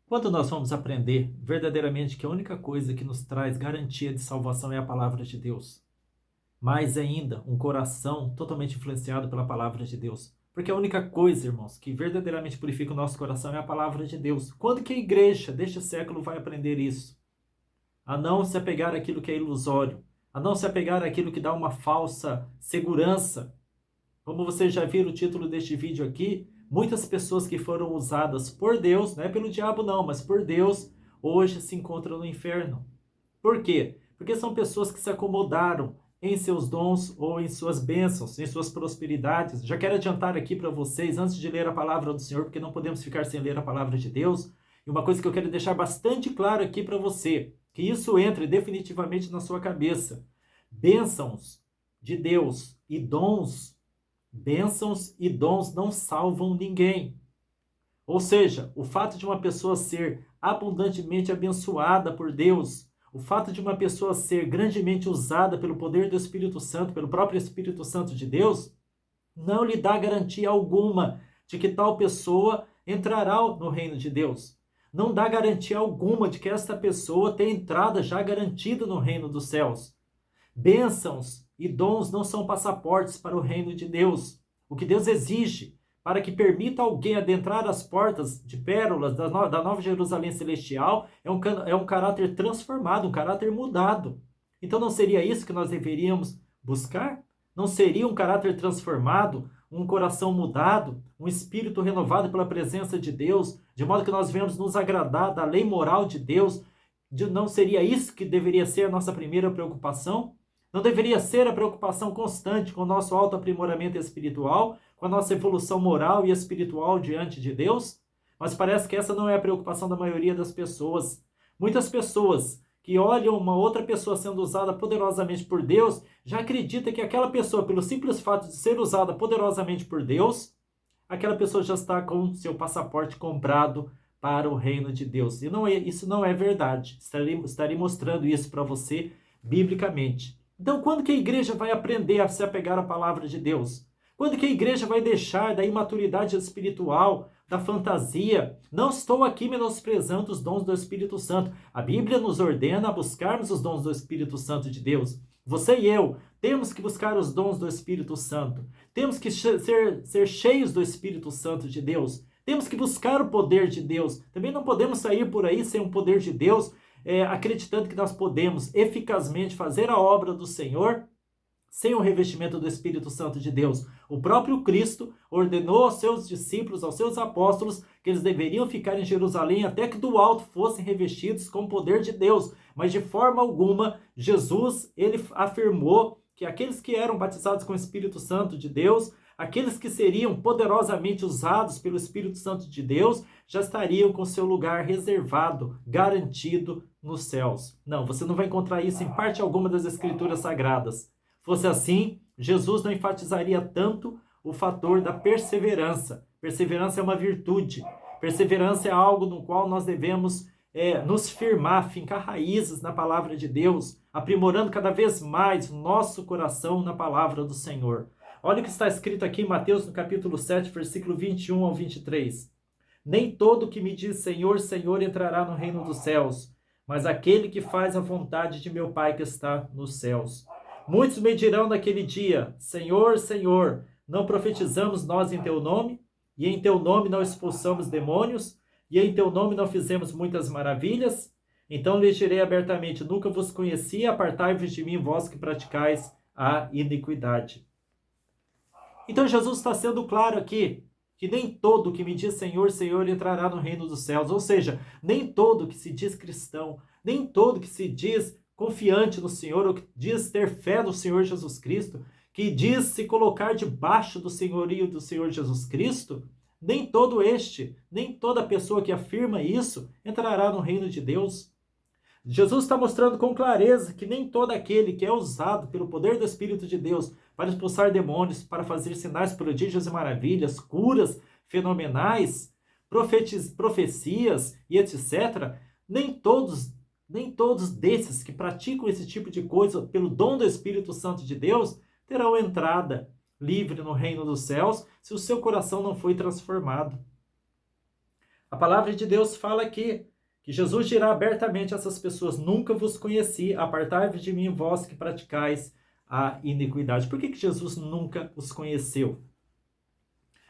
Quando nós vamos aprender verdadeiramente que a única coisa que nos traz garantia de salvação é a palavra de Deus, mais ainda, um coração totalmente influenciado pela palavra de Deus. Porque a única coisa, irmãos, que verdadeiramente purifica o nosso coração é a palavra de Deus. Quando que a igreja deste século vai aprender isso? A não se apegar àquilo que é ilusório, a não se apegar àquilo que dá uma falsa segurança. Como vocês já viram o título deste vídeo aqui, muitas pessoas que foram usadas por Deus, não é pelo diabo não, mas por Deus, hoje se encontram no inferno. Por quê? Porque são pessoas que se acomodaram em seus dons ou em suas bênçãos, em suas prosperidades. Já quero adiantar aqui para vocês, antes de ler a palavra do Senhor, porque não podemos ficar sem ler a palavra de Deus, e uma coisa que eu quero deixar bastante claro aqui para você, que isso entre definitivamente na sua cabeça. Bênçãos de Deus e dons, bênçãos e dons não salvam ninguém. Ou seja, o fato de uma pessoa ser abundantemente abençoada por Deus, o fato de uma pessoa ser grandemente usada pelo poder do Espírito Santo, pelo próprio Espírito Santo de Deus, não lhe dá garantia alguma de que tal pessoa entrará no reino de Deus. Não dá garantia alguma de que esta pessoa tem entrada já garantida no reino dos céus. Bênçãos e dons não são passaportes para o reino de Deus. O que Deus exige para que permita alguém adentrar as portas de pérolas da Nova Jerusalém Celestial é um caráter transformado, um caráter mudado. Então não seria isso que nós deveríamos buscar? Não seria um caráter transformado, um coração mudado, um espírito renovado pela presença de Deus, de modo que nós venhamos nos agradar da lei moral de Deus? Não seria isso que deveria ser a nossa primeira preocupação? Não deveria ser a preocupação constante com o nosso autoaprimoramento espiritual, com a nossa evolução moral e espiritual diante de Deus? Mas parece que essa não é a preocupação da maioria das pessoas. Muitas pessoas que olham uma outra pessoa sendo usada poderosamente por Deus, já acreditam que aquela pessoa, pelo simples fato de ser usada poderosamente por Deus, aquela pessoa já está com seu passaporte comprado para o reino de Deus. E isso não é verdade. Estarei mostrando isso para você biblicamente. Então, quando que a igreja vai aprender a se apegar à palavra de Deus? Quando que a igreja vai deixar da imaturidade espiritual, da fantasia? Não estou aqui menosprezando os dons do Espírito Santo. A Bíblia nos ordena a buscarmos os dons do Espírito Santo de Deus. Você e eu temos que buscar os dons do Espírito Santo. Temos que ser cheios do Espírito Santo de Deus. Temos que buscar o poder de Deus. Também não podemos sair por aí sem o poder de Deus, acreditando que nós podemos eficazmente fazer a obra do Senhor sem o revestimento do Espírito Santo de Deus. O próprio Cristo ordenou aos seus discípulos, aos seus apóstolos, que eles deveriam ficar em Jerusalém até que do alto fossem revestidos com o poder de Deus. Mas de forma alguma, Jesus, ele afirmou que aqueles que eram batizados com o Espírito Santo de Deus, aqueles que seriam poderosamente usados pelo Espírito Santo de Deus, já estariam com seu lugar reservado, garantido nos céus. Não, você não vai encontrar isso em parte alguma das Escrituras Sagradas. Fosse assim, Jesus não enfatizaria tanto o fator da perseverança. Perseverança é uma virtude. Perseverança é algo no qual nós devemos nos firmar, fincar raízes na palavra de Deus, aprimorando cada vez mais o nosso coração na palavra do Senhor. Olha o que está escrito aqui em Mateus, no capítulo 7, versículo 21 ao 23. Nem todo que me diz Senhor, Senhor entrará no reino dos céus, mas aquele que faz a vontade de meu Pai que está nos céus. Muitos me dirão naquele dia, Senhor, Senhor, não profetizamos nós em teu nome? E em teu nome não expulsamos demônios? E em teu nome não fizemos muitas maravilhas? Então lhes direi abertamente, nunca vos conheci, apartai-vos de mim, vós que praticais a iniquidade. Então Jesus está sendo claro aqui, que nem todo que me diz Senhor, Senhor entrará no reino dos céus. Ou seja, nem todo que se diz cristão, nem todo que se diz confiante no Senhor, ou que diz ter fé no Senhor Jesus Cristo, que diz se colocar debaixo do senhorio do Senhor Jesus Cristo, nem toda pessoa que afirma isso entrará no reino de Deus. Jesus está mostrando com clareza que nem todo aquele que é usado pelo poder do Espírito de Deus para expulsar demônios, para fazer sinais, prodígios e maravilhas, curas fenomenais, profecias e etc., nem todos desses que praticam esse tipo de coisa pelo dom do Espírito Santo de Deus terão entrada livre no reino dos céus se o seu coração não foi transformado. A palavra de Deus fala aqui que Jesus dirá abertamente a essas pessoas: nunca vos conheci, apartai-vos de mim, vós que praticais a iniquidade. Por que Jesus nunca os conheceu?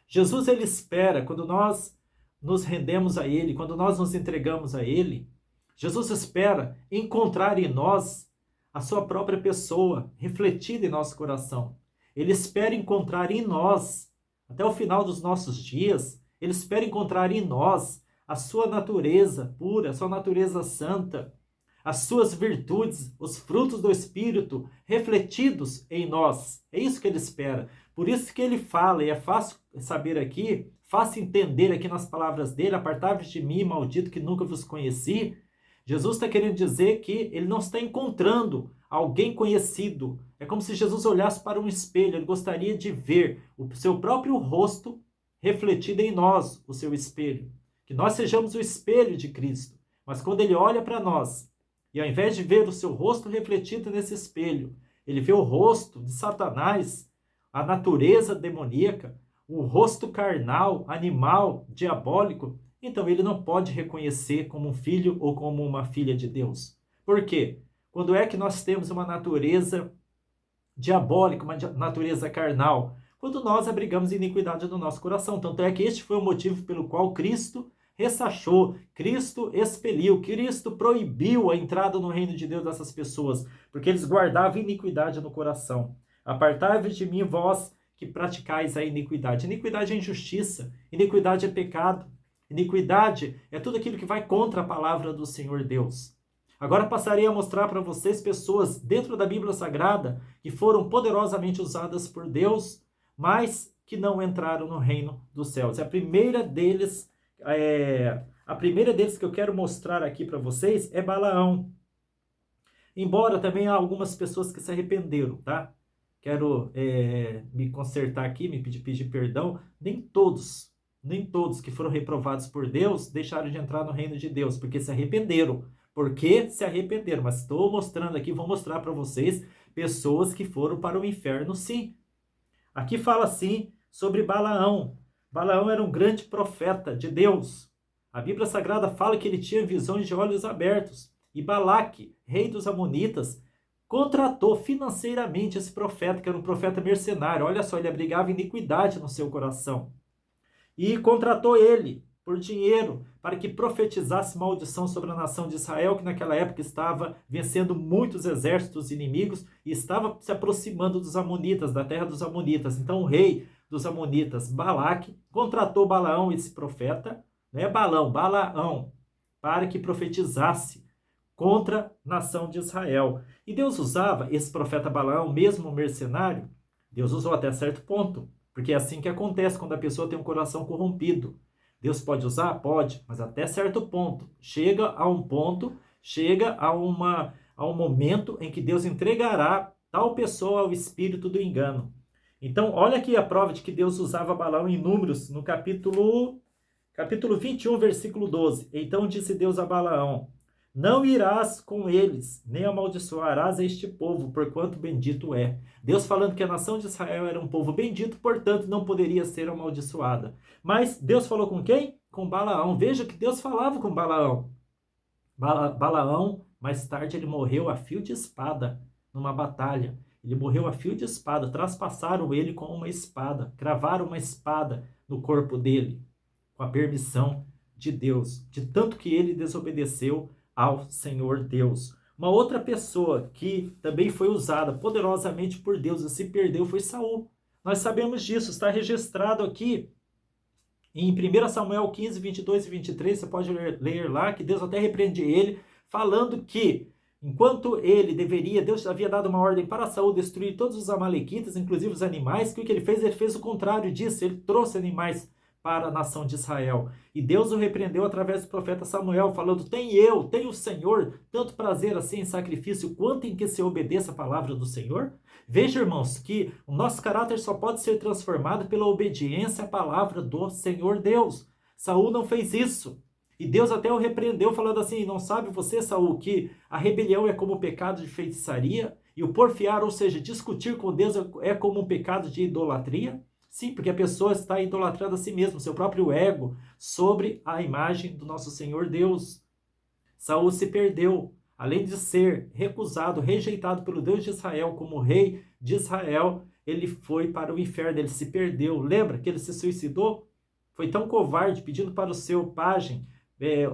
Jesus, ele espera, quando nós nos rendemos a ele, quando nós nos entregamos a ele, Jesus espera encontrar em nós a sua própria pessoa, refletida em nosso coração. Ele espera encontrar em nós, até o final dos nossos dias, ele espera encontrar em nós a sua natureza pura, a sua natureza santa, as suas virtudes, os frutos do Espírito refletidos em nós. É isso que ele espera. Por isso que ele fala, e é fácil saber aqui, fácil entender aqui nas palavras dele: apartai-vos de mim, maldito, que nunca vos conheci. Jesus está querendo dizer que ele não está encontrando alguém conhecido. É como se Jesus olhasse para um espelho, ele gostaria de ver o seu próprio rosto refletido em nós, o seu espelho. Que nós sejamos o espelho de Cristo. Mas quando ele olha para nós, e ao invés de ver o seu rosto refletido nesse espelho, ele vê o rosto de Satanás, a natureza demoníaca, o rosto carnal, animal, diabólico, então ele não pode reconhecer como um filho ou como uma filha de Deus. Por quê? Quando é que nós temos uma natureza diabólica, uma natureza carnal? Quando nós abrigamos iniquidade no nosso coração. Tanto é que este foi o motivo pelo qual Cristo ressachou, Cristo expeliu, Cristo proibiu a entrada no reino de Deus dessas pessoas, porque eles guardavam iniquidade no coração. Apartai-vos de mim, vós que praticais a iniquidade. Iniquidade é injustiça, iniquidade é pecado, iniquidade é tudo aquilo que vai contra a palavra do Senhor Deus. Agora passarei a mostrar para vocês pessoas dentro da Bíblia Sagrada que foram poderosamente usadas por Deus, mas que não entraram no reino dos céus. A primeira deles que eu quero mostrar aqui para vocês é Balaão. Embora também há algumas pessoas que se arrependeram, tá? Quero me consertar aqui, me pedir perdão. Nem todos que foram reprovados por Deus deixaram de entrar no reino de Deus, porque se arrependeram. Porque se arrependeram. Mas estou mostrando aqui, vou mostrar para vocês pessoas que foram para o inferno, sim. Aqui fala assim sobre Balaão. Balaão era um grande profeta de Deus. A Bíblia Sagrada fala que ele tinha visões de olhos abertos. E Balaque, rei dos Amonitas, contratou financeiramente esse profeta, que era um profeta mercenário. Olha só, ele abrigava iniquidade no seu coração. E contratou ele por dinheiro para que profetizasse maldição sobre a nação de Israel, que naquela época estava vencendo muitos exércitos inimigos e estava se aproximando dos Amonitas, da terra dos Amonitas. Então o rei dos Amonitas, Balaque, contratou Balaão, esse profeta, não é Balaão, para que profetizasse contra a nação de Israel. E Deus usava esse profeta Balaão, mesmo mercenário, Deus usou até certo ponto, porque é assim que acontece quando a pessoa tem um coração corrompido. Deus pode usar? Pode, mas até certo ponto. Chega a um momento em que Deus entregará tal pessoa ao espírito do engano. Então, olha aqui a prova de que Deus usava Balaão em Números, no capítulo 21, versículo 12. Então disse Deus a Balaão: não irás com eles, nem amaldiçoarás este povo, porquanto bendito é. Deus falando que a nação de Israel era um povo bendito, portanto não poderia ser amaldiçoada. Mas Deus falou com quem? Com Balaão. Veja que Deus falava com Balaão. Balaão, mais tarde, ele morreu a fio de espada numa batalha. Ele morreu a fio de espada. Traspassaram ele com uma espada. Cravaram uma espada no corpo dele, com a permissão de Deus, de tanto que ele desobedeceu ao Senhor Deus. Uma outra pessoa que também foi usada poderosamente por Deus e se perdeu foi Saul. Nós sabemos disso, está registrado aqui em 1 Samuel 15, 22 e 23, você pode ler lá, que Deus até repreende ele, falando que enquanto Deus havia dado uma ordem para Saul destruir todos os amalequitas, inclusive os animais, que o que ele fez? Ele fez o contrário disso, ele trouxe animais para a nação de Israel. E Deus o repreendeu através do profeta Samuel, falando: tenho o Senhor tanto prazer assim em sacrifício, quanto em que se obedeça a palavra do Senhor? Veja, irmãos, que o nosso caráter só pode ser transformado pela obediência à palavra do Senhor Deus. Saul não fez isso. E Deus até o repreendeu, falando assim: não sabe você, Saul, que a rebelião é como o pecado de feitiçaria? E o porfiar, ou seja, discutir com Deus, é como um pecado de idolatria? Sim, porque a pessoa está idolatrando a si mesma, seu próprio ego, sobre a imagem do nosso Senhor Deus. Saul se perdeu. Além de ser recusado, rejeitado pelo Deus de Israel como rei de Israel, ele foi para o inferno, ele se perdeu. Lembra que ele se suicidou? Foi tão covarde, pedindo para o seu pajem,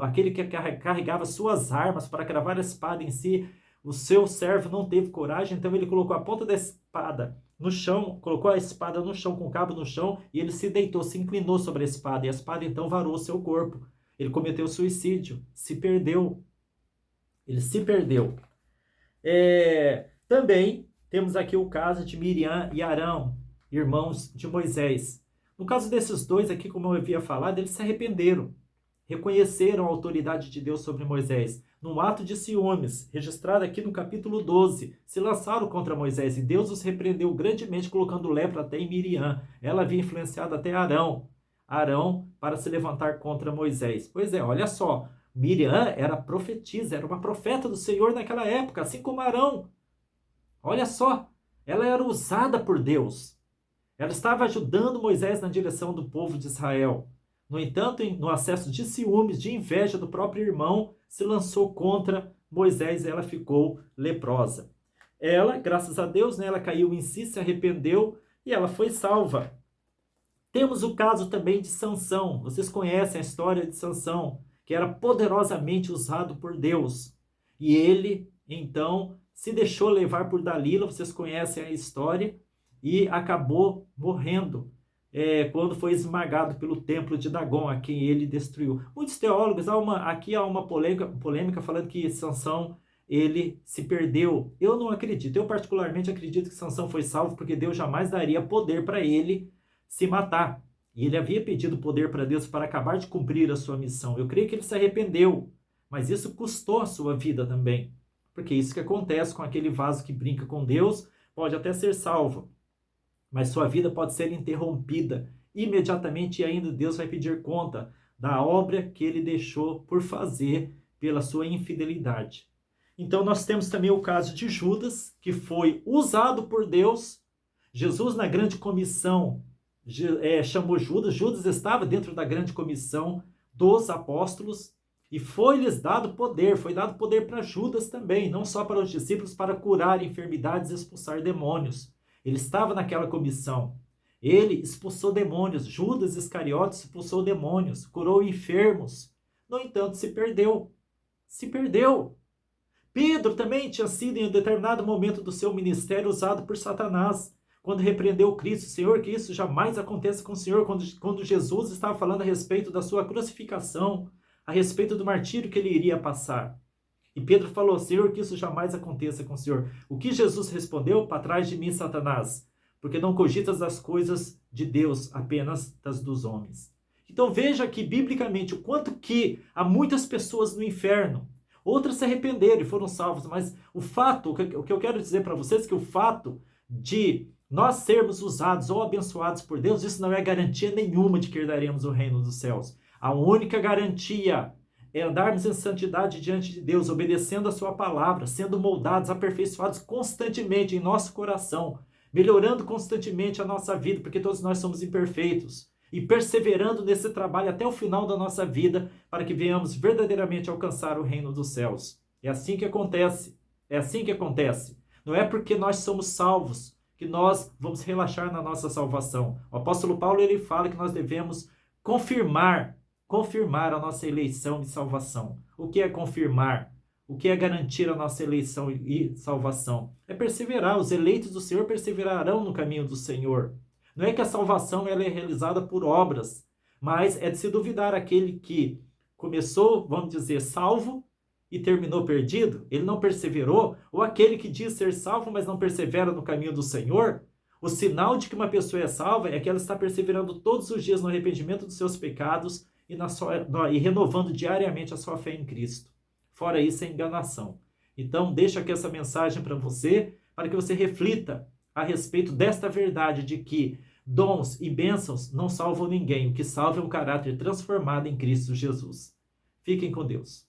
aquele que carregava suas armas para cravar a espada em si, o seu servo não teve coragem, então ele colocou a ponta da espada no chão, colocou a espada no chão, com o cabo no chão, e ele se deitou, se inclinou sobre a espada, e a espada então varou o seu corpo. Ele cometeu suicídio, se perdeu. Ele se perdeu. Também temos aqui o caso de Miriam e Arão, irmãos de Moisés. No caso desses dois aqui, como eu havia falado, eles se arrependeram, reconheceram a autoridade de Deus sobre Moisés. Num ato de ciúmes, registrado aqui no capítulo 12, se lançaram contra Moisés e Deus os repreendeu grandemente, colocando lepra até em Miriam. Ela havia influenciado até Arão para se levantar contra Moisés. Pois é, olha só, Miriam era profetisa, era uma profeta do Senhor naquela época, assim como Arão. Olha só, ela era usada por Deus. Ela estava ajudando Moisés na direção do povo de Israel. No entanto, no acesso de ciúmes, de inveja do próprio irmão, se lançou contra Moisés e ela ficou leprosa. Ela, graças a Deus, né, ela caiu em si, se arrependeu e ela foi salva. Temos o caso também de Sansão. Vocês conhecem a história de Sansão, que era poderosamente usado por Deus. E ele, então, se deixou levar por Dalila, vocês conhecem a história, e acabou morrendo quando foi esmagado pelo templo de Dagon, a quem ele destruiu. Muitos teólogos, aqui há uma polêmica falando que Sansão ele se perdeu. Eu não acredito. Eu particularmente acredito que Sansão foi salvo porque Deus jamais daria poder para ele se matar. E ele havia pedido poder para Deus para acabar de cumprir a sua missão. Eu creio que ele se arrependeu, mas isso custou a sua vida também. Porque isso que acontece com aquele vaso que brinca com Deus, pode até ser salvo, mas sua vida pode ser interrompida imediatamente e ainda Deus vai pedir conta da obra que ele deixou por fazer pela sua infidelidade. Então nós temos também o caso de Judas, que foi usado por Deus. Jesus na grande comissão chamou Judas. Judas estava dentro da grande comissão dos apóstolos e foi-lhes dado poder. Foi dado poder para Judas também, não só para os discípulos, para curar enfermidades e expulsar demônios. Ele estava naquela comissão. Ele expulsou demônios. Judas Iscariotes expulsou demônios, curou enfermos. No entanto, se perdeu. Se perdeu. Pedro também tinha sido, em um determinado momento do seu ministério, usado por Satanás, quando repreendeu Cristo. Senhor, que isso jamais aconteça com o Senhor, quando Jesus estava falando a respeito da sua crucificação, a respeito do martírio que ele iria passar. E Pedro falou, Senhor, que isso jamais aconteça com o Senhor. O que Jesus respondeu? Para trás de mim, Satanás, porque não cogitas as coisas de Deus, apenas das dos homens. Então veja aqui, biblicamente, o quanto que há muitas pessoas no inferno. Outras se arrependeram e foram salvos, mas o que eu quero dizer para vocês é que o fato de nós sermos usados ou abençoados por Deus, isso não é garantia nenhuma de que herdaremos o reino dos céus. A única garantia é andarmos em santidade diante de Deus, obedecendo a sua palavra, sendo moldados, aperfeiçoados constantemente em nosso coração, melhorando constantemente a nossa vida, porque todos nós somos imperfeitos, e perseverando nesse trabalho até o final da nossa vida, para que venhamos verdadeiramente alcançar o reino dos céus. É assim que acontece. É assim que acontece. Não é porque nós somos salvos que nós vamos relaxar na nossa salvação. O apóstolo Paulo ele fala que nós devemos confirmar a nossa eleição e salvação. O que é confirmar? O que é garantir a nossa eleição e salvação? É perseverar. Os eleitos do Senhor perseverarão no caminho do Senhor. Não é que a salvação ela é realizada por obras, mas é de se duvidar aquele que começou, vamos dizer, salvo e terminou perdido, ele não perseverou, ou aquele que diz ser salvo, mas não persevera no caminho do Senhor. O sinal de que uma pessoa é salva é que ela está perseverando todos os dias no arrependimento dos seus pecados e renovando diariamente a sua fé em Cristo. Fora isso, é enganação. Então, deixo aqui essa mensagem para você, para que você reflita a respeito desta verdade de que dons e bênçãos não salvam ninguém. O que salva é um caráter transformado em Cristo Jesus. Fiquem com Deus.